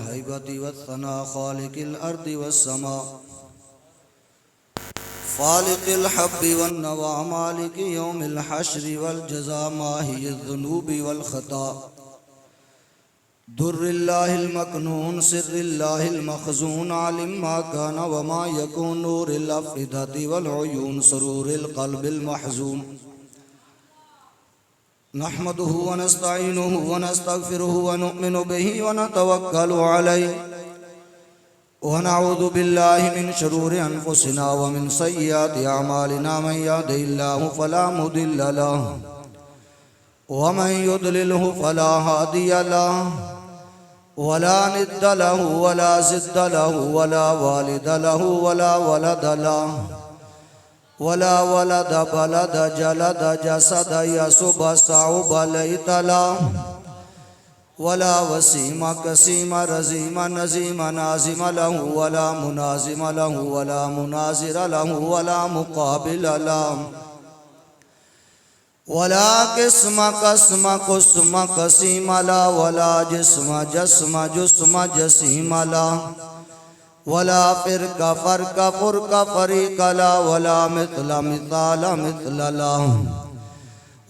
हैबति वस्सना खालिकिल अर्दि वस्समा फालिकिल हब्बि वन्नवा मालिकि यौमिल हश्रि वल जज़ा माहियिज़ ज़ुनूबि वल खता दुर्रिल्लाहिल मकनून सिर्रिल्लाहिल मखज़ून आलिम मा कान व मा यकून नूरिल अफ़इदति वल उयून सुरूरिल क़ल्बिल महज़ून नहमदुहु व नस्तईनुहु व नस्तगफिरुहु व नुअमिनु बिही व नतवक्कलु अलैहि व नऊज़ु बिल्लाहि मिन शुरूरि अनफुसिना व मिन सय्यिआति अअमालिना मन यहदिहिल्लाहु फला मुदिल्ल लहु व मन युद्लिलहु फला हादिय लहु वला निद्द लहु वला ज़िद्द लहु वला वालिद लहु वला वलद लहु वला वलद बलद जलद जसद यसुब सऊब लैत लहु वला वसीम कसीम रज़ीम नज़ीम नाज़िम लहु वला मुनाज़िम लहु वला मुनाज़िर लहु वला मुक़ाबिल लहु वला किस्म कसम कुस्म कसीम ला वला जिस्म जस्म जुस्म जसीम ला वला फ़िरक़ फ़र्क़ फ़ुरक़ फ़रीक़ ला वला मिस्ल मिसाल मिस्ल ला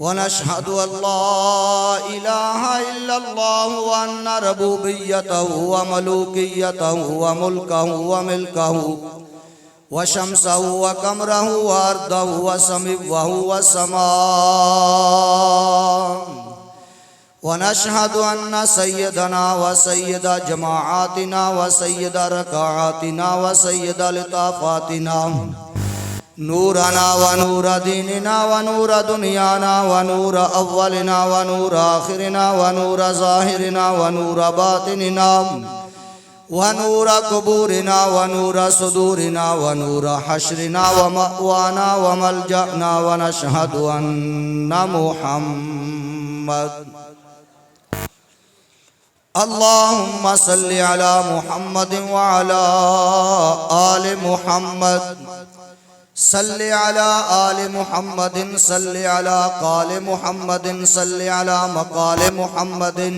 व नशहदु अल्ला इलाहा इल्लल्लाह व अन्न रबूबिय्यतहु व मलूकिय्यतहु व मुल्कहु व मिल्कहु व शम्सहु व क़मरहु व अर्दहु व समिअहु व समा व नशहदु अन्न सय्यदना व सय्यद जमाआतिना व सय्यद रकाआतिना व सय्यद लिताफ़ातिना नूरना व नूर दीनिना व नूर दुनियाना व नूर अव्वलिना व नूर आखिरिना व नूर ज़ाहिरिना व नूर बातिनिना व नूर कुबूरिना व नूर सुदूरिना व नूर हश्रिना व मअवाना व मलजअना व नशहदु अन्न मुहम्मद अल्लाहुम्मा सल्लि अला मुहम्मदिन व अला आलि मुहम्मद सल्लि अला आलि मुहम्मदिन सल्लि अला क़ालि मुहम्मदिन सल्लि अला मक़ालि मुहम्मदिन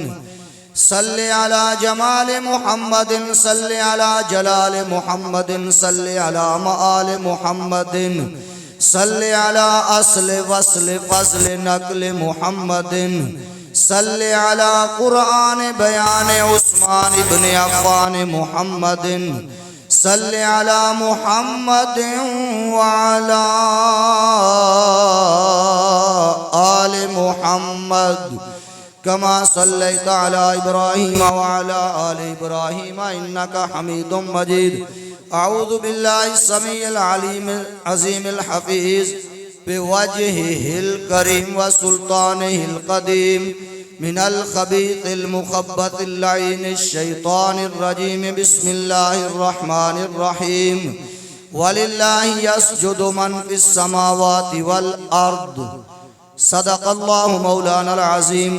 सल्लि अला जमाल मुहम्मदिन सल्लि अला जलाल मुहम्मदिन सल्लि अला मआल मुहम्मदिन सल्लि अला अस्ल वस्ल फ़ज़्ल नक़्ल मुहम्मदिन सल्लि अला क़ुरआन बयान उस्मान इब्न अफ़्फ़ान मुहम्मदिन सल्लि अला मुहम्मदिन व अला आलि मुहम्मद कमा सल्लैता अला इब्राहीम व अला आलि इब्राहीम इन्नका हमीदुम मजीद अऊज़ु बिल्लाहि समीइल अलीमिल अज़ीमिल हफ़ीज़ बिवजहिहिल करीम व सुल्तानिहिल क़दीम मिनल ख़बीसिल मुख़ब्बतिल लईनिश शैतानिर रजीम बिस्मिल्लाहिर रहमानिर रहीम वलिल्लाहि यसजुदु मन फ़िस समावाति वल अर्द सदक़ल्लाहु मौलानल अज़ीम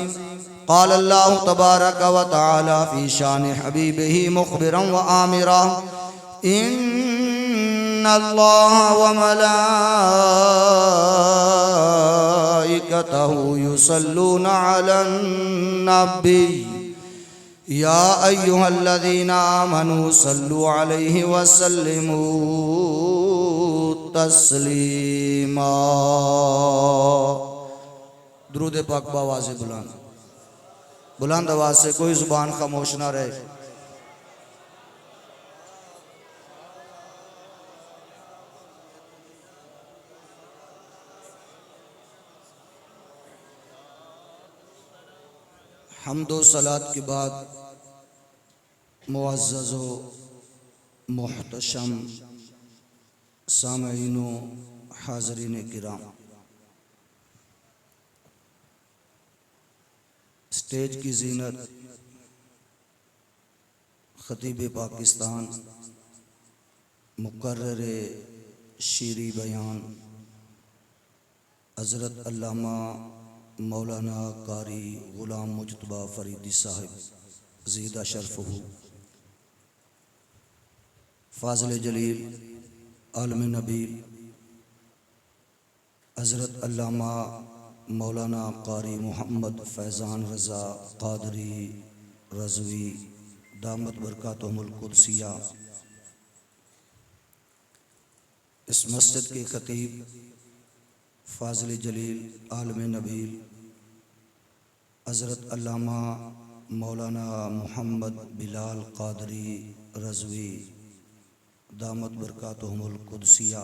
क़ाल अल्लाहु तबारक व तआला फ़ी शान हबीबिही मुख़बिरन व आमिरा इन्नल्लाह व मलाइकतहु युसल्लूना अलन नबी या अय्युहल्लज़ीना आमनू सल्लु अलैहि व सल्लिमू तस्लीमा। दुरूद पाक बावाज़े बुलंद बुलंद आवाज़ से कोई ज़ुबान खामोश ना रहे। हम्दो सलात के बाद मुअज़्ज़ज़ो मुहतशम सामईनो हाज़रीन किराम, स्टेज की ज़ीनत ख़तीब पाकिस्तान मुक़र्रर शीरी बयान हज़रत अल्लामा मौलाना कारी ग़ुलाम मुज्तबा फ़रीदी साहिब ज़ीदा शरफ़हू फ़ाज़िल जलील आलम नबी हज़रत अल्लामा मौलाना कारी मोहम्मद फैज़ान रज़ा क़ादरी रज़वी दामत बरकातुहुमुल कुद्सिया, इस मस्जिद के खतीब फाज़िल जलील आलम नबील हज़रत अल्लामा मौलाना मोहम्मद बिलाल क़ादरी रज़वी दामत बरकातुहुमुल कुद्सिया,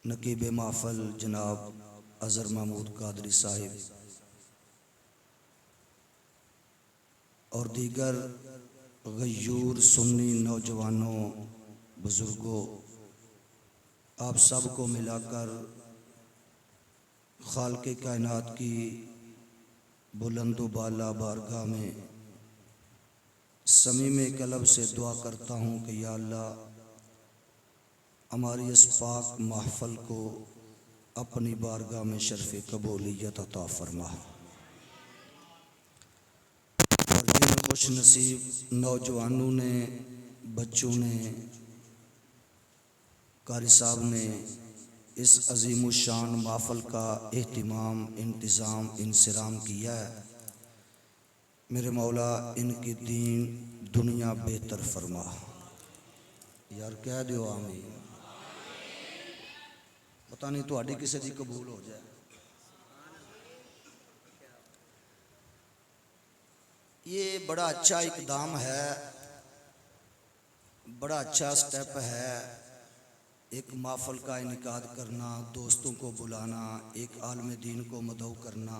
नकीब महफ़ल जनाब अज़हर महमूद क़ादरी साहिब और दीगर गयूर सुन्नी नौजवानों बुज़ुर्गों, आप सबको मिलाकर खालिक़ कायनात की बुलंद व बाला बारगाह में समीम कलब से दुआ करता हूँ कि या अल्लाह हमारी इस पाक महफ़ल को अपनी बारगाह में शर्फ़ कबूलियत अता फरमा। और जिन खुश नसीब नौजवानों ने, बच्चों ने, कारी साहब ने इस अज़ीम शान महफ़ल का एहतिमाम, इंतज़ाम, इंसराम किया है, मेरे मौला इनकी दीन दुनिया बेहतर फरमा। यार कह दो आमीन। पता नहीं तुहाडी किसी दी कबूल हो जाए। ये बड़ा अच्छा इक़दाम है, बड़ा अच्छा स्टेप है। एक महफ़ल का इनेकाद करना, दोस्तों को बुलाना, एक आलम दीन को मदऊ करना,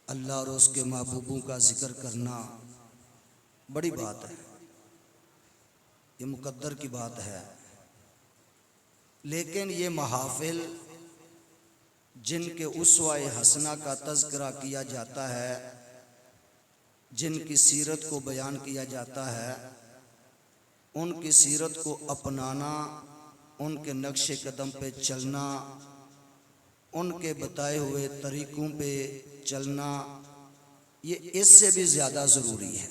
अल्लाह और उसके महबूबों का जिक्र करना, बड़ी बात है, ये मुकद्दर की बात है। लेकिन ये महाफ़िल जिनके उस्वा-ए हसना का तज़किरा किया जाता है, जिनकी सीरत को बयान किया जाता है, उनकी सीरत को अपनाना, उनके नक्शे कदम पे चलना, उनके बताए हुए तरीक़ों पे चलना, ये इससे भी ज़्यादा ज़रूरी है।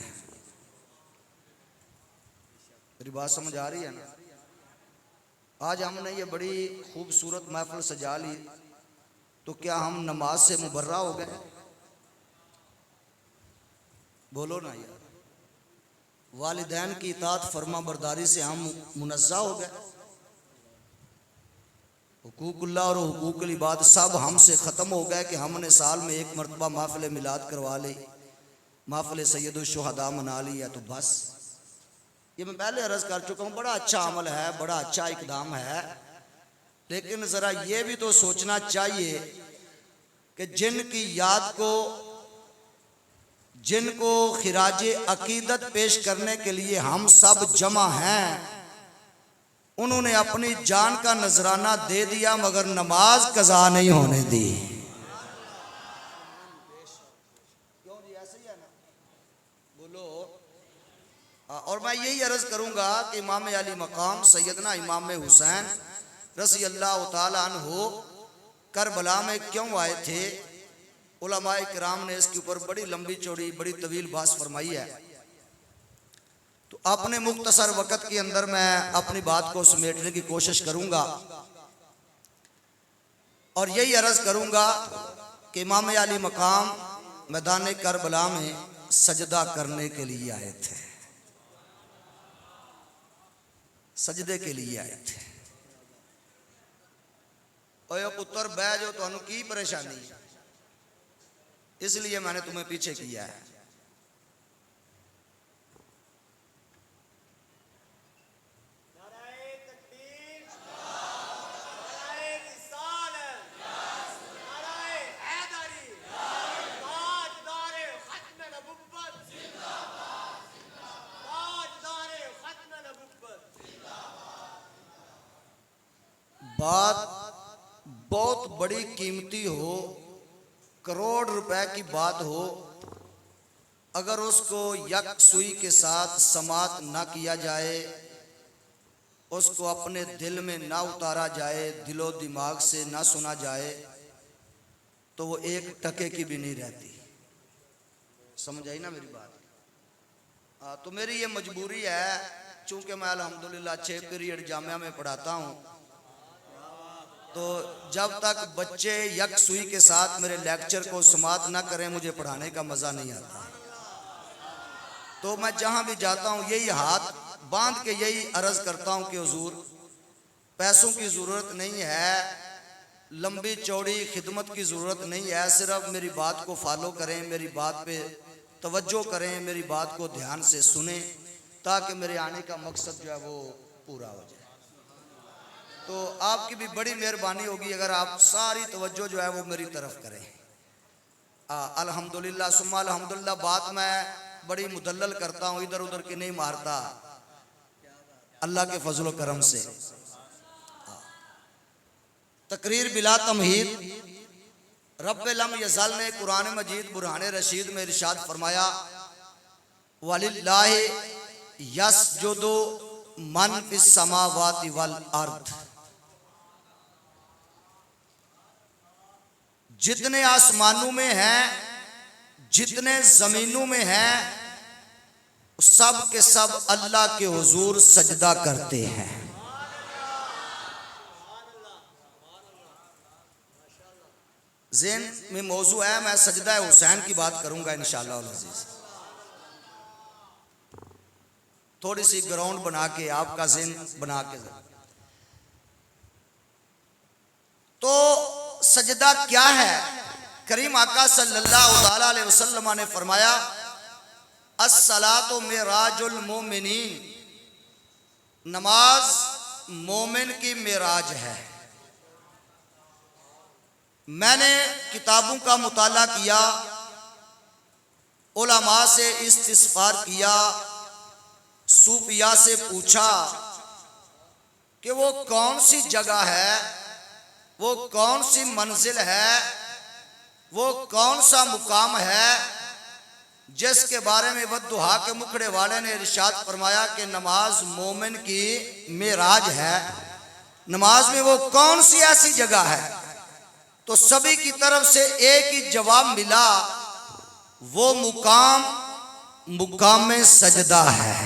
मेरी बात समझ आ रही है ना? आज हमने ये बड़ी खूबसूरत महफ़िल सजा ली, तो क्या हम नमाज से मुबर्रा हो गए? बोलो ना यार। वालिदैन की इताअत फरमा बरदारी से हम मुनज़्ज़ा हो गए? हुकूकुल्लाह और हुकूकुल इबाद सब हमसे ख़त्म हो गए कि हमने साल में एक मरतबा महफ़िल मिलाद करवा ली, महफ़िल सैयदुल शुहदा मना लिया, तो बस। ये मैं पहले अर्ज़ कर चुका हूँ, बड़ा अच्छा अमल है, बड़ा अच्छा इक़दाम है, लेकिन ज़रा ये भी तो सोचना चाहिए कि जिनको खिराज अकीदत पेश करने के लिए हम सब जमा हैं, उन्होंने अपनी जान का नजराना दे दिया मगर नमाज कज़ा नहीं होने दी। क्यों जी, ऐसे ही है ना? बोलो। और मैं यही अर्ज करूंगा कि इमाम अली मकाम सैयदना इमाम हुसैन रज़ी अल्लाह तआला अन्हु करबला में क्यों आए थे? उलमाए किराम ने इसके ऊपर बड़ी लंबी चौड़ी, बड़ी तवील बात फरमाई है। तो अपने मुख्तसर वक़्त के अंदर मैं अपनी बात को समेटने की कोशिश करूंगा और यही अर्ज करूंगा कि इमाम अली मकाम मैदान करबला में सजदा करने के लिए आए थे, सजदे के लिए आए थे। ओए पुत्र बह जाओ, तुहानू की परेशानी? इसलिए मैंने तुम्हें पीछे किया है। बात बहुत बड़ी कीमती हो, करोड़ रुपए की बात हो, अगर उसको यकसुई के साथ समात ना किया जाए, उसको अपने दिल में ना उतारा जाए, दिलो दिमाग से ना सुना जाए, तो वो एक टके की भी नहीं रहती। समझ आई ना मेरी बात? तो मेरी ये मजबूरी है, चूंकि मैं अल्हम्दुलिल्लाह 6 पीरियड जामिया में पढ़ाता हूँ, तो जब तक बच्चे यक सुई के साथ मेरे लेक्चर को समाप्त ना करें मुझे पढ़ाने का मज़ा नहीं आता। तो मैं जहाँ भी जाता हूँ यही हाथ बांध के यही अर्ज़ करता हूँ कि हुजूर पैसों की ज़रूरत नहीं है, लंबी चौड़ी खिदमत की ज़रूरत नहीं है, सिर्फ मेरी बात को फॉलो करें, मेरी बात पे तवज्जो करें, मेरी बात को ध्यान से सुने ताकि मेरे आने का मकसद जो है वो पूरा हो जाए। तो आपकी भी बड़ी मेहरबानी होगी अगर आप सारी तवज्जो जो है वो मेरी तरफ करें। अल्हम्दुलिल्लाह सुम्मा अल्हम्दुलिल्लाह। बात मैं बड़ी मुदल्लल करता हूँ, इधर उधर की नहीं मारता, अल्लाह के फजल करम से। तकरीर बिला तमहीद रब्बे लम यज़ल ने कुरान मजीद बुरहान रशीद में इरशाद फरमाया वलिल्लाहि यस्जुदु मन फिस समावाति वल अर्द। जितने आसमानों में हैं, जितने जमीनों में हैं, सब के सब अल्लाह के हुजूर सजदा करते हैं। ज़ेन में मौजू है, मैं सजदा हुसैन की बात करूंगा इंशाअल्लाह अज़ीज़। थोड़ी सी ग्राउंड बना के आपका ज़ेन बना के। तो सजदा क्या है? करीम आका सल्लल्लाहु अलैहि वसल्लम ने फरमाया अस्सलातु मिराजुल मोमिनीन, नमाज मोमिन की मिराज है। मैंने किताबों का मुताला किया, उलमा से इस्तिस्फार किया, सूफिया से पूछा कि वो कौन सी जगह है, वो कौन सी मंजिल है, वो कौन सा मुकाम है जिसके बारे में वद्दुहा के मुखड़े वाले ने इरशाद फरमाया कि नमाज मोमिन की मेराज है। नमाज में वो कौन सी ऐसी जगह है? तो सभी की तरफ से एक ही जवाब मिला, वो मुकाम मुकाम सजदा है।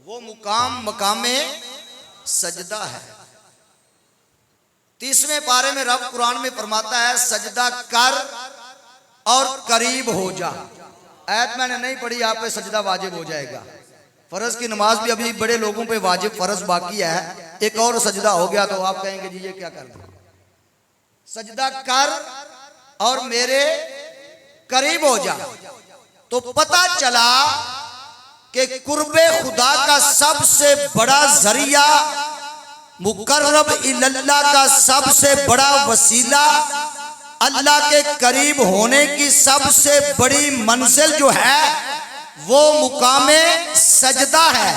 वो मुकाम मकाम सजदा है। 30वें पारे में रब कुरान में फरमाता है सजदा कर और करीब हो जा। आयत मैंने नहीं पढ़ी, आप पे सजदा वाजिब हो जाएगा। फर्ज की नमाज भी अभी बड़े लोगों पे वाजिब फर्ज बाकी है, एक और सजदा हो गया तो आप कहेंगे जी ये क्या कर दिया। सजदा कर और मेरे करीब हो जा। तो पता चला कि कुर्बे खुदा का सबसे बड़ा जरिया, मुकर्रब इल्लल्लाह का सबसे बड़ा वसीला, अल्लाह के करीब होने की सबसे बड़ी मंजिल जो है वो मुकामे सजदा है।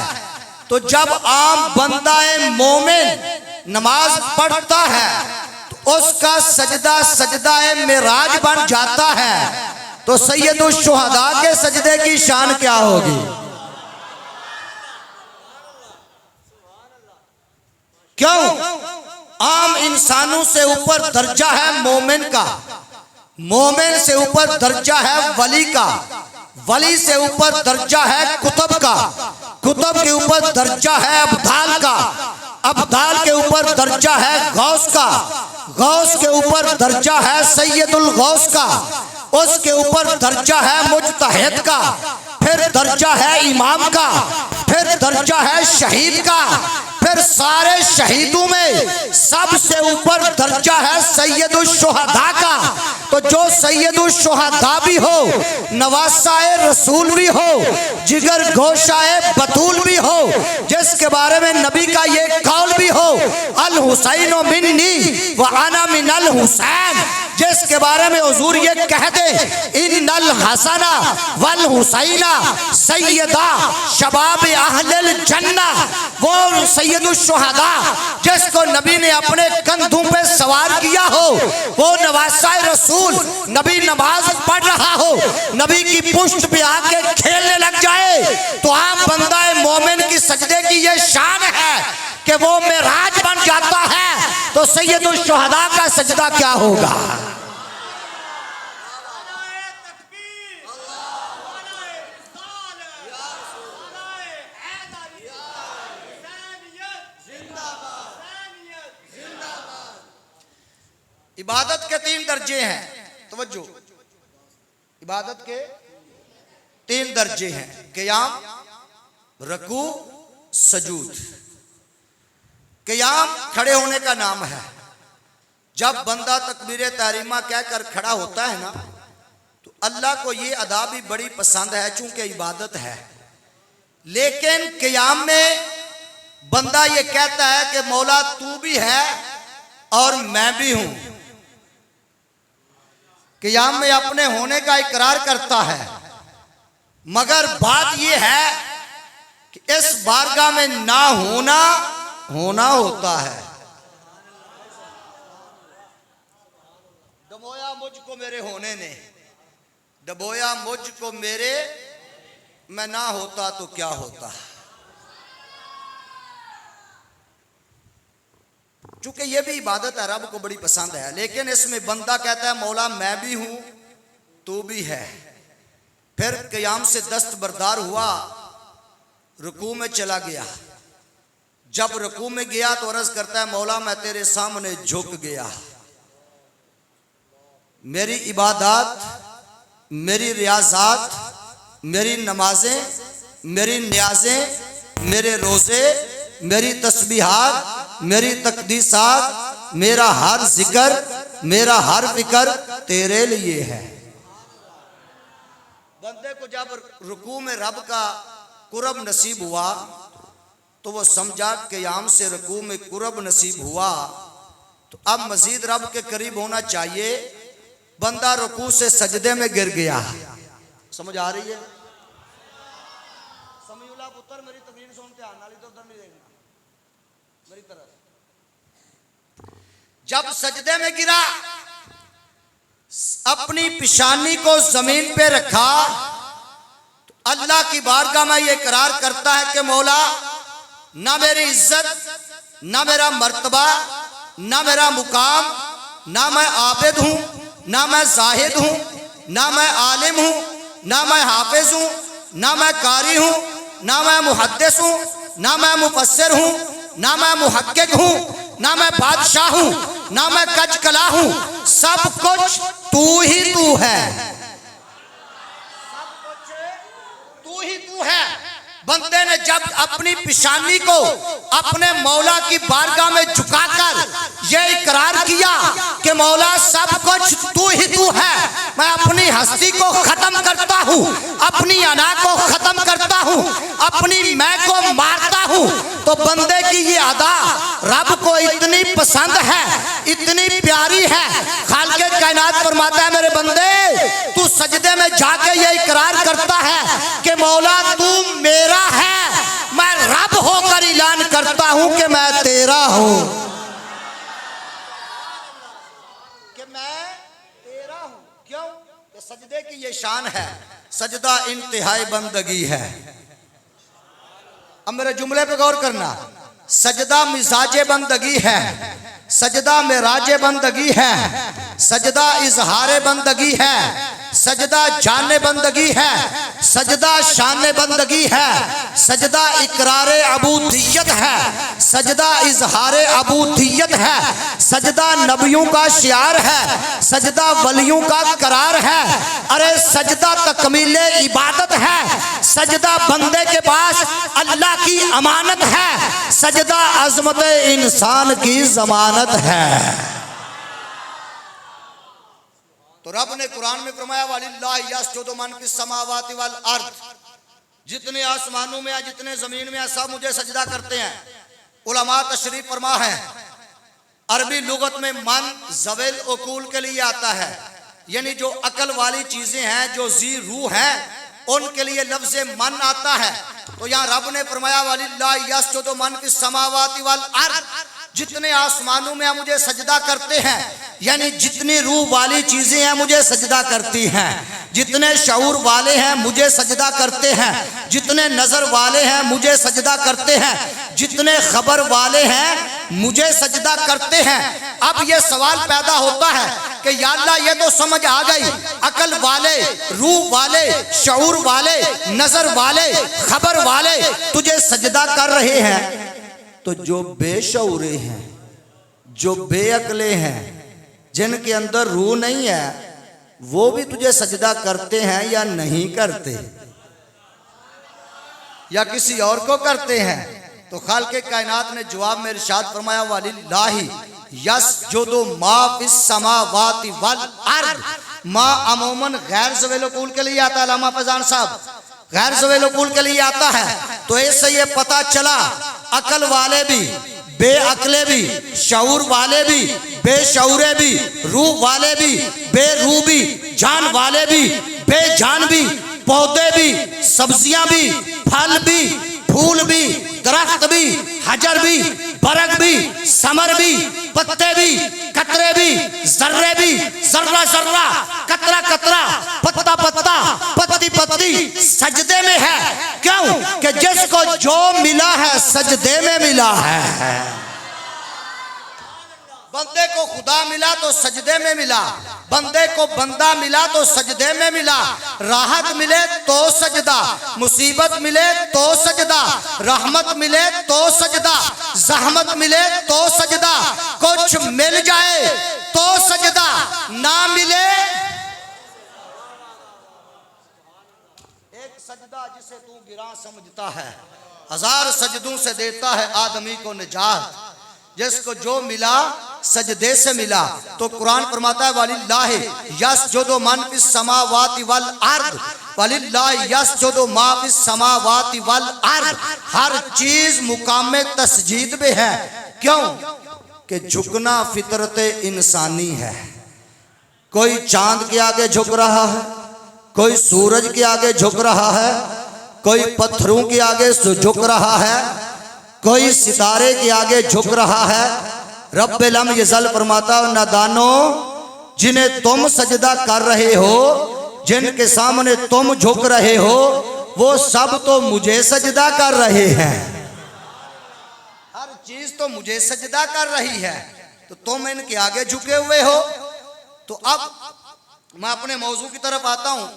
तो जब आम बंदा मोमिन नमाज पढ़ता है तो उसका सजदा सजदा मेराज बन जाता है। तो सैयदुल शुहदा के सजदे की शान क्या होगी? क्यों? आम इंसानों से ऊपर दर्जा है मोमिन का, मोमिन से ऊपर दर्जा है वली का, वली से ऊपर दर्जा है कुतुब का, कुतुब के ऊपर दर्जा है अब्दाल का, अब्दाल के ऊपर दर्जा है गौस का, गौस के ऊपर दर्जा है सैयदुल गौस का, उसके ऊपर दर्जा है मुजतहिद का, फिर दर्जा है इमाम का, फिर दर्जा है शहीद का, फिर सारे शहीदों में सबसे ऊपर दर्जा है सैयदुल शुहदा का। तो जो सैयदुल शुहदा भी हो, नवासाए रसूल भी हो, जिगर गोशाए बतूल भी हो, जिसके बारे में नबी का ये कौल भी हो अल हुसैन मिन्नी व अना मिनल हुसैन, जिसके बारे में हुजूर ये कह दे इन्नल हसना वल हुसैना सैयदा शबाब अहलिल जन्ना, वो सैयदुल शुहदा जिसको नबी ने अपने कंधों पे सवार किया हो, वो नवासाए रसूल, नबी नमाज पढ़ रहा हो, नबी की पुष्ट पे आके खेलने लग जाए तो आम बंदा मोमिन की सजदे की ये शान है कि वो मेराज बन जाता है। तो सैयदुल शुहदा का सजदा क्या होगा? दर्जे हैं, तवज्जो, इबादत के 3 दर्जे हैं, क़याम, रकू, सजूद। क़याम खड़े होने का नाम है। जब बंदा तकबीर तहरीमा कहकर खड़ा होता है ना, तो अल्लाह को ये अदा भी बड़ी पसंद है चूंकि इबादत है। लेकिन क़याम में बंदा ये कहता है कि मौला तू भी है और मैं भी हूं। क़याम में अपने होने का इकरार करता है, मगर बात यह है कि इस बारगाह में ना होना होना होता है। डबोया मुझको मेरे होने ने, डबोया मुझको मेरे, मैं ना होता तो क्या होता। चूंकि ये भी इबादत है, रब को बड़ी पसंद है, लेकिन इसमें बंदा कहता है मौला मैं भी हूं तू भी है। फिर क़याम से दस्तबरदार हुआ, रुकू में चला गया। जब रुकू में गया तो अर्ज करता है मौला मैं तेरे सामने झुक गया। मेरी इबादत, मेरी रियाजात, मेरी नमाजें, मेरी न्याजें, मेरे रोज़े, मेरी तस्बीहात, मेरी तकदीसात, मेरा हर जिक्र, मेरा हर फिक्र तेरे लिए है। बंदे को जब रुकू में रब का कुर्ब नसीब हुआ तो वो समझा क़याम से रुकू में कुर्ब नसीब हुआ, तो अब मजीद रब के करीब होना चाहिए। बंदा रुकू से सजदे में गिर गया। समझ आ रही है? समीउल्लाह पुत्र मेरी तकरीर सुन, ध्यान नाल इधर उधर नहीं देखना मेरी तरफ। जब सजदे में गिरा, अपनी पिशानी को जमीन पे रखा, तो अल्लाह की बारगाह में ये इकरार करता है कि मौला ना मेरी इज्जत, ना मेरा मर्तबा, ना मेरा मुकाम, ना मैं आबिद हूं, ना मैं जाहिद हूं, ना मैं आलिम हूं, ना मैं हाफिज हूं, ना मैं कारी हूं, ना मैं मुहद्दिस हूं, ना मैं मुफस्सिर हूं, ना मैं मुहक्किक हूं, ना मैं बादशाह हूं, ना मैं कज कला हूं। सब कुछ तू ही तू है, सब कुछ तू ही तू है। बंदे ने जब अपनी पिशानी को अपने मौला की बारगाह में झुकाकर यह इकरार किया कि मौला सब कुछ तू ही तू है, मैं अपनी हस्ती को खत्म करता हूँ, अपनी अना को खत्म करता हूँ, अपनी मैं को मारता हूँ, तो बंदे की ये अदा रब को इतनी पसंद है, इतनी प्यारी है। खालिक़ कायनात फरमाता है मेरे बंदे तू सजदे में जाके ये इकरार करता है कि मौला तू मेरा है, मैं रब होकर ऐलान करता हूं कि मैं तेरा हूं, कि मैं तेरा हूं। क्यों? कि सजदे की ये शान है। सजदा इंतहाई बंदगी है। अब मेरे जुमले पे गौर करना, सजदा मिजाजे बंदगी है, सजदा मेराजे बंदगी है, सजदा इजहारे बंदगी है, सजदा जाने बंदगी है, सजदा शान बंदगी है, सजदा इकरारे अबूदियत है, सजदा इजहारे अबूदियत है, सजदा नबियों का शियार है, सजदा वलियों का करार है। अरे सजदा तकमीले इबादत है, सजदा बंदे के पास अल्लाह की अमानत है, सजदा अजमत इंसान की जमानत है। तो रब ने कुरान में फरमाया वलिल्लाहि यसजुदु मन फिस समावाति वल अर्द, जितने आसमानों में है, जितने जमीन में है, सब मुझे सजदा करते हैं। उलमा तशरीफ फरमा है, अरबी लुगत में मन ज़वेल उकूल के लिए आता है, यानी जो अकल वाली चीजें हैं, जो जी रूह है, उनके लिए लफ्ज मन आता है। तो यहाँ रब ने फरमाया वलिल्लाहि यसजुदु मन फिस समावाति वल अर्द, जितने आसमानों में मुझे सजदा करते हैं, यानी जितनी रूह वाली चीजें हैं मुझे सजदा करती हैं, जितने शऊर वाले हैं मुझे सजदा करते हैं, जितने नजर वाले हैं मुझे सजदा करते हैं, जितने खबर वाले हैं मुझे सजदा करते हैं। अब ये सवाल पैदा होता है कि या अल्लाह ये तो समझ आ गई, अकल वाले, रूह वाले, शऊर वाले, नजर वाले, खबर वाले तुझे सजदा कर रहे हैं, तो जो बेशऊरे हैं, जो बेअकले हैं, जिनके अंदर रूह नहीं है वो भी तुझे सजदा करते हैं या नहीं करते, या किसी और को करते हैं? तो खालिक़े कायनात ने जवाब में इरशाद फरमाया वलिल्लाहि यसजुदु मा फिस समावाति वल अर्द। माँ अमूमन गैर ज़वेल के लिए आता है, अल्लामा फैजान साहब गैर ज़वेल के लिए आता है। तो इससे ये पता चला अकल वाले भी, बेअकले भी, शऊर वाले भी, बेशऊरे भी, रूह वाले भी, बेरूह भी, जान वाले भी, बेजान भी, पौधे भी, सब्जियां भी, फल भी, फूल भी, दरख्त भी, हजर भी, बरग भी, समर भी, पत्ते भी, कतरे भी, जर्रे भी, जर्रा जर्रा, कतरा कतरा, पत्ता पत्ता, पत्ती पत्ती सजदे में है। क्यों कि जिसको जो मिला है सजदे में मिला है। बंदे को खुदा मिला तो सजदे में मिला, बंदे को बंदा मिला तो सजदे में मिला। राहत मिले तो सजदा, मुसीबत मिले तो सजदा, रहमत मिले तो सजदा, जहमत मिले तो सजदा। कुछ मिल जाए तो सजदा, ना मिले एक सजदा जिसे तू गिरा समझता है, हजार सजदों से देता है आदमी को निजात। जिसको जो मिला सजदे से मिला। तो कुरान फरमाता है वलिल्लाहि यसजुदु मन फिस समावाति वल अर्द, वलिल्लाहि यसजुदु मा फिस समावाति वल अर्द। हर चीज मुकाम तस्जीद में है। क्यों कि झुकना फितरत इंसानी है। कोई चांद के आगे झुक रहा है, कोई सूरज के आगे झुक रहा है, कोई पत्थरों के आगे झुक रहा है, कोई सितारे के आगे झुक रहा है। रब्बुल लम यज़ल फरमाता नादानो जिन्हें तुम सजदा कर रहे हो, जिनके सामने तुम झुक रहे हो, वो सब तो मुझे सजदा कर रहे हैं। हर चीज तो मुझे सजदा कर रही है, तो तुम इनके आगे झुके हुए हो। तो अब मैं अपने मौजू की तरफ आता हूँ।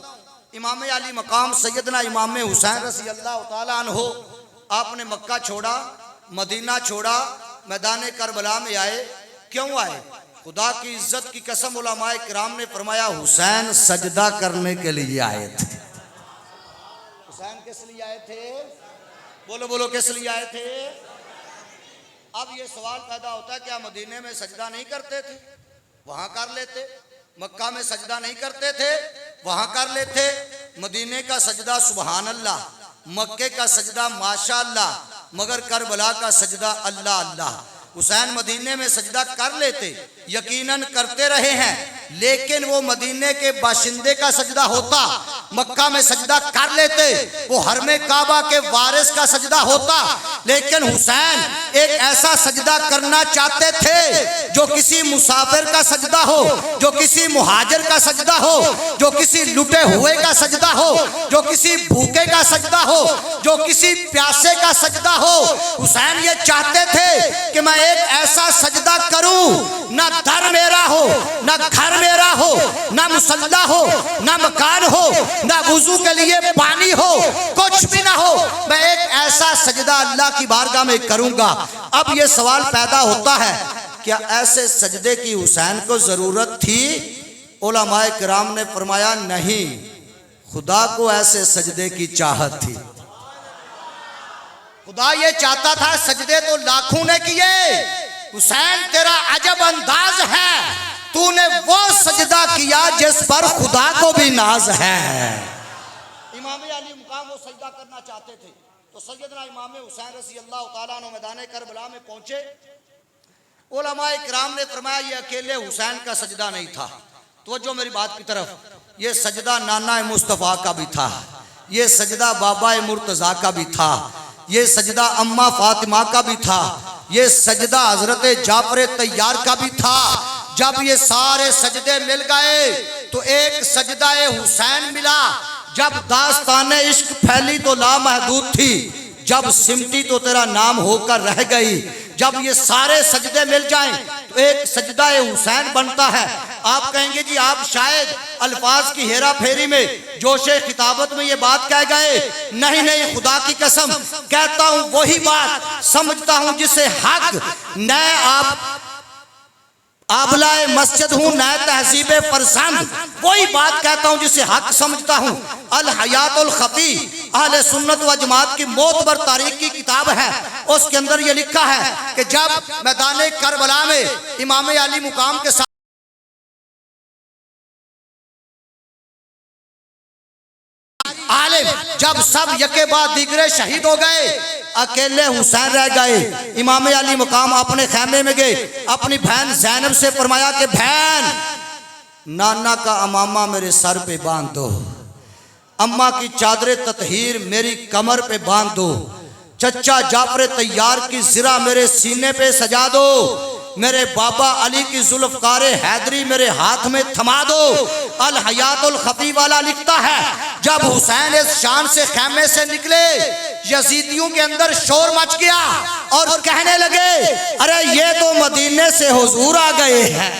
इमाम अली मकाम सैयदना इमाम हुसैन रज़ी अल्लाह तआला अन्हु, आपने मक्का छोड़ा, मदीना छोड़ा, मैदान करबला में आए। क्यों आए? खुदा की इज्जत की कसम उलमाए किराम ने फरमाया हुसैन सजदा करने के लिए आए थे। हुसैन किस लिए आए थे? बोलो बोलो किस लिए आए थे? अब ये सवाल पैदा होता है क्या मदीने में सजदा नहीं करते थे? वहां कर लेते। मक्का में सजदा नहीं करते थे? वहां कर लेते। मदीने का सजदा सुबहान अल्लाह, मक्के का सजदा माशा अल्लाह, मगर करबला का सजदा अल्लाह अल्लाह। हुसैन मदीने में सजदा कर लेते, यकीनन करते रहे हैं, लेकिन वो मदीने के बाशिंदे का सजदा होता। मक्का में सजदा कर लेते, वो हरमे काबा के वारिस का सजदा होता। लेकिन हुसैन एक ऐसा सजदा करना चाहते थे जो किसी मुसाफिर का सजदा हो, जो किसी मुहाजिर का सजदा हो, जो किसी लुटे हुए का सजदा हो, जो किसी भूखे का सजदा हो, जो किसी प्यासे का सजदा हो। हुसैन ये चाहते थे कि मैं एक ऐसा सजदा करूं, ना दर मेरा हो, ना घर मेरा हो, ना मुसल्ला हो, ना मकान हो, ना वुजू के लिए पानी हो, कुछ भी ना हो, मैं एक ऐसा सजदा अल्लाह की बारगाह में करूंगा। अब ये सवाल पैदा होता है, क्या ऐसे सजदे की हुसैन को जरूरत थी? उलमाए किराम ने फरमाया नहीं, खुदा को ऐसे सजदे की चाहत थी। खुदा ये चाहता था, सजदे तो लाखों ने किए, हुसैन तेरा अजब अंदाज है, तूने वो सजदा किया जिस पर खुदा को भी नाज है। इमाम अली मुकाम वो सजदा करना चाहते थे। तो सैयदना इमाम हुसैन रज़ी अल्लाह तआला अन्हु मैदान करबला में पहुंचे। उलमाए किराम ने फरमाया ये अकेले हुसैन का सजदा नहीं था। तवज्जो मेरी बात की तरफ, ये सजदा नाना मुस्तफ़ा का भी था, ये सजदा बाबा मुर्तज़ा का भी था, ये सजदा अम्मा फातिमा का भी था, ये सजदा हजरत जाफर तैयार का भी था। जब ये सारे सजदे मिल गए तो एक सजदा हुसैन मिला। जब दास्तान इश्क फैली तो लामहदूद थी, जब सिमटी तो तेरा नाम होकर रह गई। जब ये सारे सजदे मिल जाएं तो एक सजदा हुसैन बनता है। आप कहेंगे जी आप शायद अल्फाज की हेरा फेरी में जोशे खिताबत में ये बात कह गए। नहीं नहीं, खुदा की कसम कहता हूं वही बात समझता हूं जिसे हक न आप आबलाए मस्जिद हूँ, नए तहजीब फरजंद, वही बात कहता हूँ जिसे हक समझता हूँ। अल हयातुल खफी अहले सुन्नत व जमात की मोतबर तारीख की किताब है, उसके अंदर ये लिखा है कि जब मैदान करबला में इमाम अली मुकाम के साथ आलिम जब सब यके बाद दीगरे शहीद हो गए, अकेले हुसैन रह गए। इमाम अली मुकाम अपने खैमे में गए, अपनी बहन ज़ैनब से फरमाया कि बहन, नाना का अमामा मेरे सर पे बांध दो, अम्मा की चादर ततहीर मेरी कमर पे बांध दो, चचा जाफर तैयार की ज़रा मेरे सीने पे सजा दो, मेरे बाबा अली की जुल्फ़कार हैदरी मेरे हाथ में थमा दो। अल हयातुल खफी वाला लिखता है, जब हुसैन इस शान से खैमे से निकले, यजीदियों के अंदर शोर मच गया और कहने लगे, अरे ये तो मदीने से हुजूर आ गए हैं।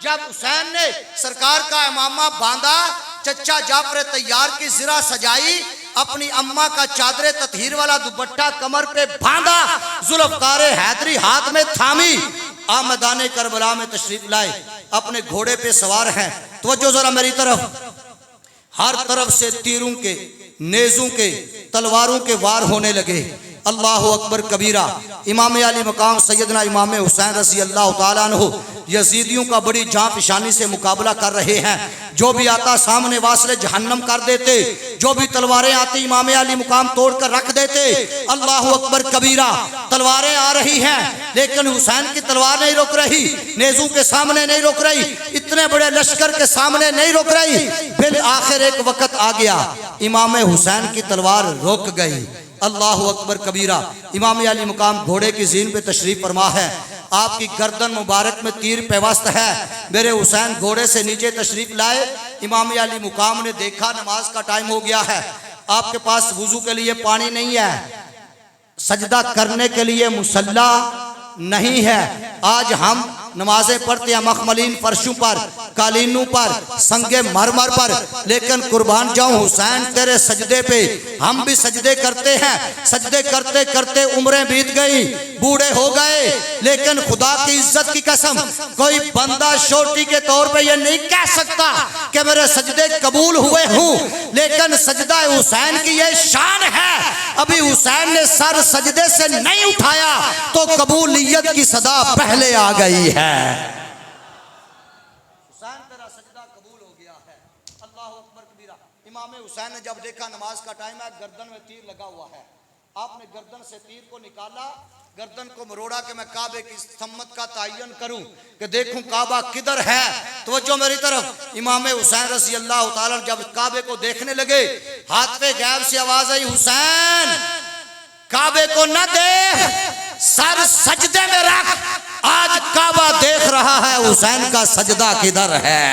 जब हुसैन ने सरकार का इमामा बांधा, चचा जाफर तैयार की ज़रा सजाई, अपनी अम्मा का चादर ततहीर वाला दुपट्टा कमर पे बांधा, जुल्फ़कार हैदरी हाथ में थामी, मैदान करबला में तशरीफ लाए, अपने घोड़े पे सवार हैं। तवज्जो जरा मेरी तरफ, हर तरफ से तीरों के, नेज़ों के, तलवारों के वार होने लगे। अल्लाह अकबर कबीरा। इमाम अली मकाम सैयदना इमाम हुसैन रज़ी अल्लाह तआला अन्हु यजीदियों का बड़ी जाँ पिशानी से मुकाबला कर रहे हैं। जो भी आता सामने वासले जहन्नम कर देते, जो भी तलवारें आती इमाम अली मुकाम तोड़ कर रख देते। अल्लाह अकबर कबीरा। तलवारें आ रही हैं लेकिन हुसैन की तलवार नहीं रुक रही, नेज़ों के सामने नहीं रुक रही, इतने बड़े लश्कर के सामने नहीं रुक रही। फिर आखिर एक वक्त आ गया, इमाम हुसैन की तलवार रुक गई। अल्लाह अकबर कबीरा। इमाम अली मुकाम घोड़े की ज़ीन पे तशरीफ़ फरमा है, आपकी गर्दन मुबारक में तीर पेवस्त है। मेरे हुसैन घोड़े से नीचे तशरीफ़ लाए। इमाम अली मुकाम ने देखा नमाज का टाइम हो गया है, आपके पास वुज़ू के लिए पानी नहीं है, सजदा करने के लिए मुसल्ला नहीं है। आज हम नमाजें पढ़ते हैं मखमलीन फर्शों पर, कालीनों पर, संगे मरमर पर, लेकिन कुर्बान जाऊं हुसैन तेरे सजदे पे हम भी सजदे करते हैं। सजदे करते करते उम्रें बीत गई, बूढ़े हो गए, लेकिन खुदा की इज्जत की कसम कोई बंदा शोटी के तौर पे ये नहीं कह सकता कि मेरे सजदे कबूल हुए हूँ, लेकिन सजदा हुसैन की ये शान है। अभी हुसैन ने सर सजदे से नहीं उठाया तो कबूलियत की सदा पहले आ गई है। हुसैन तेरा सजदा कबूल हो गया है। अल्लाह अकबर कबीरा। इमाम हुसैन ने जब देखा नमाज का टाइम है, गर्दन में तीर लगा हुआ है, आपने गर्दन से तीर को निकाला, गर्दन को मरोड़ा कि मैं काबे की सम्मत का तयन करूं कि देखूं काबा किधर है। तवज्जो मेरी तरफ। इमाम हुसैन रज़ी अल्लाह तआला जब काबे को देखने लगे, हाथ पे गैब से आवाज आई, हुसैन काबे को न देख, सर सजदे में रख, आज काबा देख रहा है हुसैन का सजदा किधर है।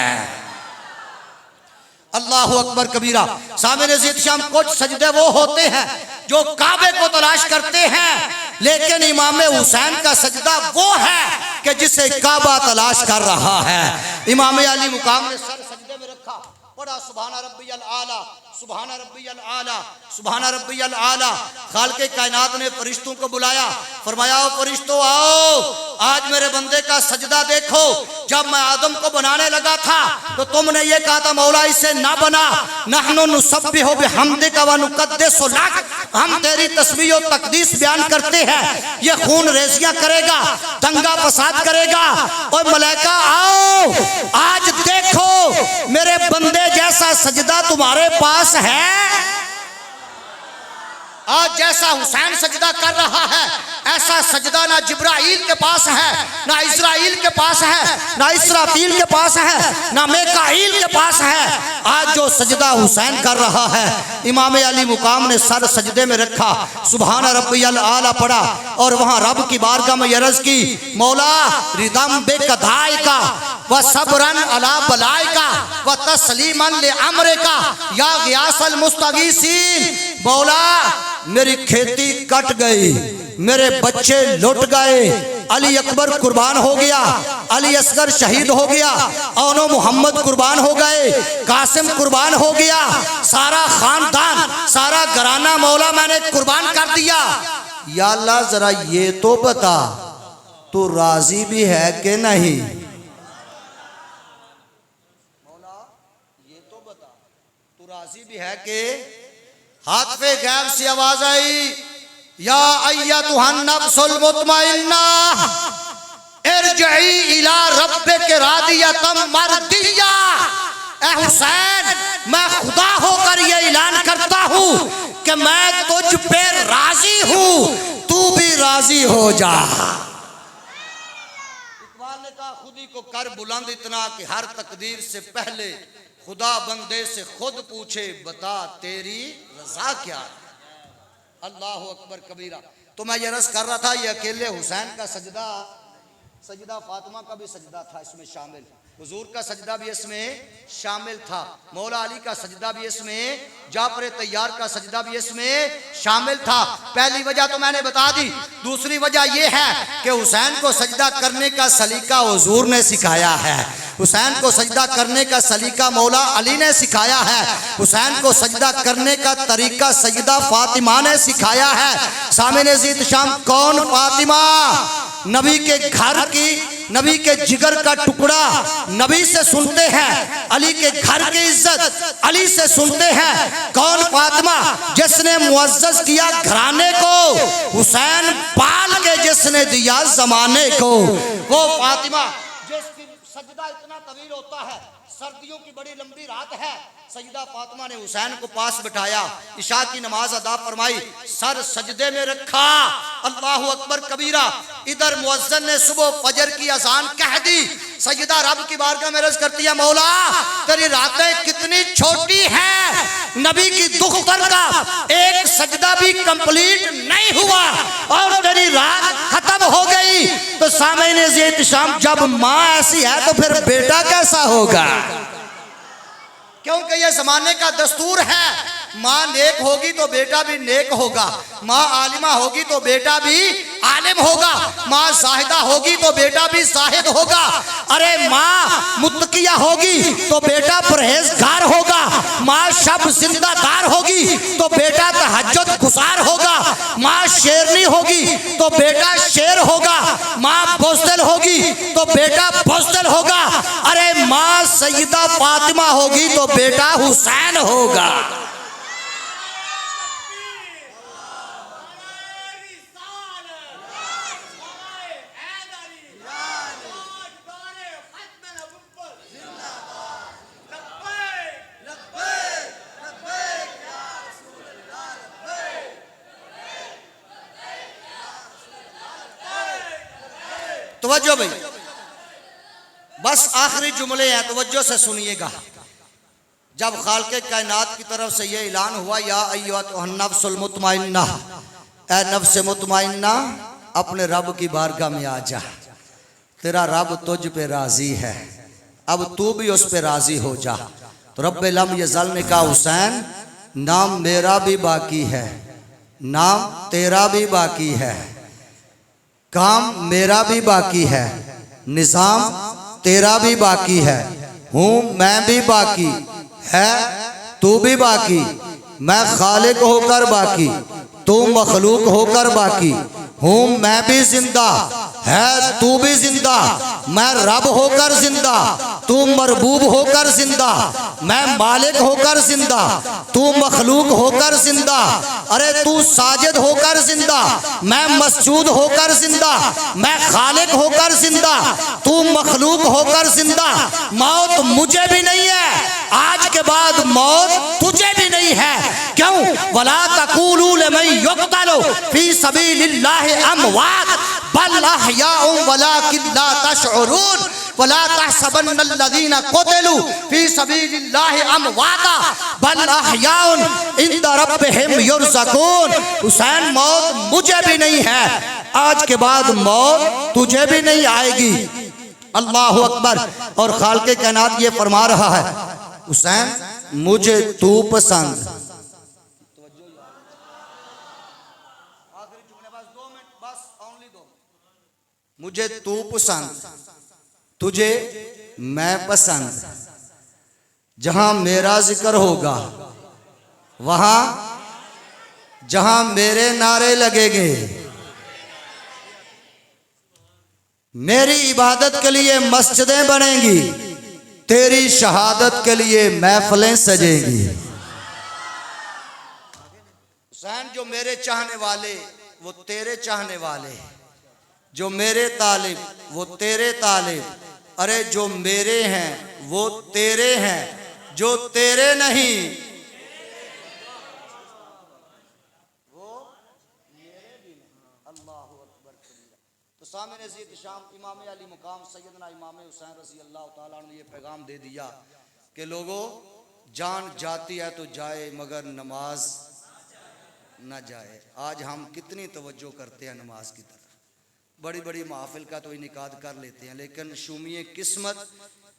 अल्लाह अकबर कबीरा। सामने ज़िद-शाम कुछ सजदे वो होते हैं जो काबे को तलाश करते हैं, लेकिन इमाम हुसैन का सजदा वो है कि जिसे काबा तलाश कर रहा है। इमाम अली मुकाम ने सर सजदे में रखा, पढ़ा सुभान रब्बियल आला, सुभान रब्बियल आला, सुभान रब्बियल आला। खालिक़े कायनात ने फरिश्तों को बुलाया, फरमाया फरिश्तों आओ, आज मेरे बंदे का सजदा देखो। जब मैं आदम को बनाने लगा था तो तुमने ये कहा था मौला इसे ना बना, नहनु नुसब्बिहु बिहम्दिका व नुक़द्दिसु लक, हम तेरी तस्बीह और तक़दीस बयान करते हैं। ये खून रेज़ियां करेगा, दंगा फसाद करेगा। और मलाइका आओ, आज देखो मेरे बंदे जैसा सजदा तुम्हारे पास है। आज जैसा हुसैन सजदा कर रहा है, ऐसा सजदा ना जिब्राइल के पास है, ना इस्राइल के पास है, ना इसराफील के पास है, ना मेकाइल के पास है। आज जो सजदा हुसैन कर रहा है, इमाम अली मुकाम ने सर सजदे में रखा, सुभान रब्बियल आला पढ़ा और वहाँ रब की बारगाह में अर्ज़ की, मौला रिदम बेकदाई का व सबरन अला बलाई का व तस्लीमन ले अमरे का या गियासल मुस्तगीसीन। मौला मेरी खेती कट गई, मेरे बच्चे लुट गए, अली अकबर कुर्बान हो गया, अली असगर शहीद हो गया, औनो मोहम्मद कुर्बान हो गए, कासिम कुर्बान हो गया, सारा खानदान सारा घराना मौला मैंने कुर्बान कर दिया। या अल्लाह जरा ये तो बता तू राजी भी है कि नहीं? मौला ये तो बता तू राजी भी है कि? हाथ पे गैब से आवाज आई, या अय्यतुहन नफ्सुल मुतमइन्ना इरजिई इला रब्बिक रादियतम मर्दिया। ए हुसैन, मैं खुदा होकर ये ऐलान करता हूं कि मैं तुझ पे राजी हूं, तू भी राजी हो जा। इकबाल ने कहा खुद ही को कर बुलंद इतना कि हर तकदीर से पहले खुदा बंदे से खुद पूछे, बता तेरी रजा क्या है। अल्लाह अकबर कबीरा। तो मैं ये रस कर रहा था, ये अकेले हुसैन का सजदा फातिमा का भी सजदा था इसमें शामिल, हुजूर का सजदा भी इसमें शामिल था, मौला अली का सजदा भी इसमें, जाफर तैयार का सजदा भी इसमें शामिल था। पहली वजह तो मैंने बता दी। दूसरी वजह यह है कि हुसैन को सजदा करने का सलीका हुजूर ने सिखाया है, हुसैन को सजदा करने का सलीका मौला अली ने सिखाया है, हुसैन को सजदा करने का तरीका सैयदा फातिमा ने सिखाया है। सामने ज़ीत शाम कौन? फातिमा, नबी के घर की, नबी के जिगर का टुकड़ा, नबी से सुनते हैं, अली के घर की इज्जत अली से सुनते हैं। कौन? फातिमा, जिसने मुअज्जज किया घराने को, हुसैन पाल के जिसने दिया जमाने को, वो फातिमा जिसकी सजदा इतना तवील होता है, सर्दियों की बड़ी लंबी रात है, सैयदा फातिमा ने हुसैन को पास बिठाया, इशा की नमाज अदा फरमाई, सर सजदे में रखा, अल्लाह अकबर कबीरा। इधर मुअज्जिन ने सुबह फजर की अजान कह दी, सैयदा रब की बारगाह में अर्ज करती है, मौला तेरी रातें कितनी छोटी हैं, नबी की दुख्तर का एक सजदा भी कंप्लीट नहीं हुआ और तेरी रात खत्म हो गई। तो सामने ज़ीत शाम, जब माँ ऐसी है तो फिर बेटा कैसा होगा? क्योंकि ये जमाने का दस्तूर है, माँ नेक होगी तो बेटा भी नेक होगा, माँ आलिमा होगी तो बेटा भी आलिम होगा, माँ जाहिदा होगी तो बेटा भी जाहिद होगा, अरे माँ मुत्तकिया होगी तो बेटा परहेजगार होगा, माँ शब जिंदादार होगी तो बेटा तहज्जुद गुजार होगा, माँ शेरनी होगी तो बेटा शेर होगा, माँ बुज़दिल होगी तो बेटा बुज़दिल होगा, अरे माँ सैयदा फातिमा होगी तो बेटा हुसैन होगा। तवज्जो भाई, बस आखिरी जुमले हैं, तवज्जो से सुनिएगा। जब खालिक़े कायनात की तरफ से यह ऐलान हुआ, या अय्युहन नफ्सुल मुतमइन्ना, ए नफ्स मुतमइन्ना अपने रब की बारगाह में आ जा, तेरा रब तुझ पे राजी है, अब तू भी उस पे राजी हो जा। तो रब्बे लम यज़ल ने कहा, हुसैन नाम मेरा भी बाकी है, नाम तेरा भी बाकी है, काम मेरा भी बाकी है, निज़ाम तेरा भी बाकी है, हूँ मैं भी बाकी है, तू भी बाकी, मैं खालिक होकर बाकी, तू मखलूक होकर बाकी, हूँ मैं भी जिंदा, है तू भी जिंदा, मैं रब होकर जिंदा, तू मरबूब होकर जिंदा, मैं मालिक होकर जिंदा, तू मखलूक होकर जिंदा, अरे तू साजिद होकर जिंदा, मैं मसजूद होकर जिंदा, मैं खालिक होकर जिंदा, तू मखलूक होकर जिंदा। मौत मुझे भी नहीं है, आज के बाद मौत तुझे भी नहीं है। क्यों? वला तक़ूलू लिमन युक़्तलु फी सबीलिल्लाहि अमवात बल अहयाउन वलाकिन ला तशउरून वला तहसबन्नल्लज़ीना क़ुतिलू फी सबीलिल्लाहि अमवाता बल अहयाउन इंदा रब्बिहिम युरज़क़ून। हुसैन, मौत मुझे भी नहीं है, आज के बाद मौत तुझे भी नहीं आएगी। अल्लाह अकबर। और खालिक़े कायनात ये फरमा रहा है, हुसैन मुझे तू पसंद, मुझे तू पसंद, तुझे मैं पसंद। जहां मेरा जिक्र होगा वहां, जहां मेरे नारे लगेंगे, मेरी इबादत के लिए मस्जिदें बनेंगी, तेरी शहादत के लिए महफिलें सजेंगी। हुसैन, जो मेरे चाहने वाले वो तेरे चाहने वाले, जो मेरे तालिब वो तेरे तालिब, अरे जो मेरे हैं वो तेरे हैं, जो तेरे नहीं वो मेरे भी नहीं। अल्लाह अकबर कबीरा। तो सामने ज़ीद शाम इमाम अली मुकाम सैयदना इमाम हुसैन रज़ी अल्लाह तआला अन्हु ने ये पैगाम दे दिया कि लोगों, जान जाती है तो जाए मगर नमाज न जाए। आज हम कितनी तवज्जो करते हैं नमाज की तरफ, बड़ी बड़ी महफिल का तो इनिकाद कर लेते हैं, लेकिन शुमिए किस्मत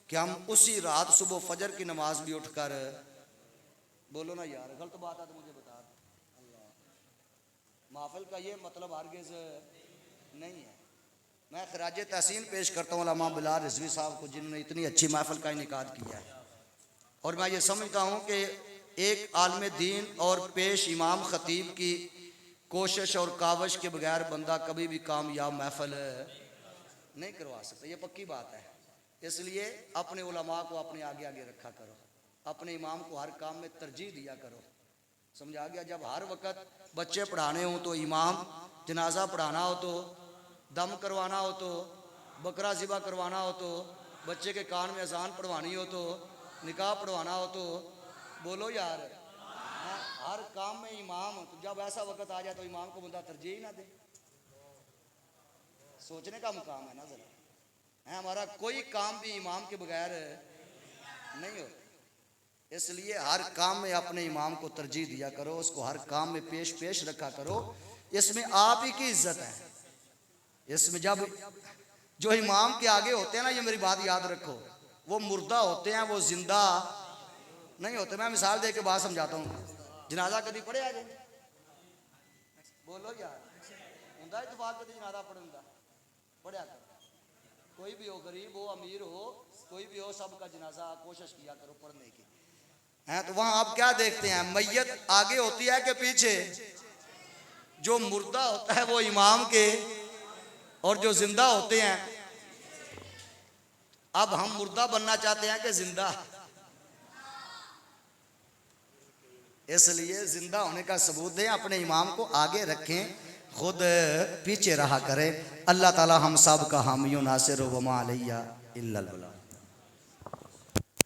कि हम उसी रात सुबह फजर की नमाज भी उठकर, बोलो ना यार, गलत बात है तो मुझे बता दो। महफिल का ये मतलब हरगिज़ नहीं है। मैं खराज तहसीन पेश करता हूँ उलमा बिलाल रिजवी साहब को, जिन्होंने इतनी अच्छी महफिल का इनिकाद किया है। और मैं ये समझता हूँ कि एक आलम दीन और पेश इमाम खतीब की कोशिश और कावश के बगैर बंदा कभी भी कामयाब महफिल नहीं करवा सकता, ये पक्की बात है। इसलिए अपने उलमा को अपने आगे आगे रखा करो, अपने इमाम को हर काम में तरजीह दिया करो। समझा गया? जब हर वक्त बच्चे पढ़ाने हो तो इमाम, जनाजा पढ़ाना हो तो, दम करवाना हो तो, बकरा ज़िबा करवाना हो तो, बच्चे के कान में अजान पढ़वानी हो तो, निकाह पढ़वाना हो तो, बोलो यार, हर काम में इमाम। तो जब ऐसा वक्त आ जाए तो इमाम को बंदा तरजीह ही ना दे, सोचने का मुकाम है ना जरा है। हमारा कोई काम भी इमाम के बगैर नहीं होता। इसलिए हर काम में अपने इमाम को तरजीह दिया करो, उसको हर काम में पेश रखा करो। इसमें आप ही की इज्जत है। इसमें जब जो इमाम के आगे होते हैं ना, ये मेरी बात याद रखो, वो मुर्दा होते हैं, वो जिंदा नहीं होते। मैं मिसाल दे के बात समझाता हूँ। जनाजा कभी पढ़े आज? बोलो यार, हुंदा इत्तेफाक कभी जनाजा पढ़ने का? पढ़िया करो। कोई भी हो, गरीब हो अमीर हो, कोई भी हो, सबका जनाजा कोशिश किया करो पढ़ने की है। तो वहां आप क्या देखते हैं, मैयत आगे होती है कि पीछे? जो मुर्दा होता है वो इमाम के, और जो जिंदा होते हैं, अब हम मुर्दा बनना चाहते हैं कि जिंदा? इसलिए जिंदा होने का सबूत दें, अपने इमाम को आगे रखें, खुद पीछे रहा करें। अल्लाह ताला हम सब का हामी नासिर व मा अलैया इल्लल बलाग।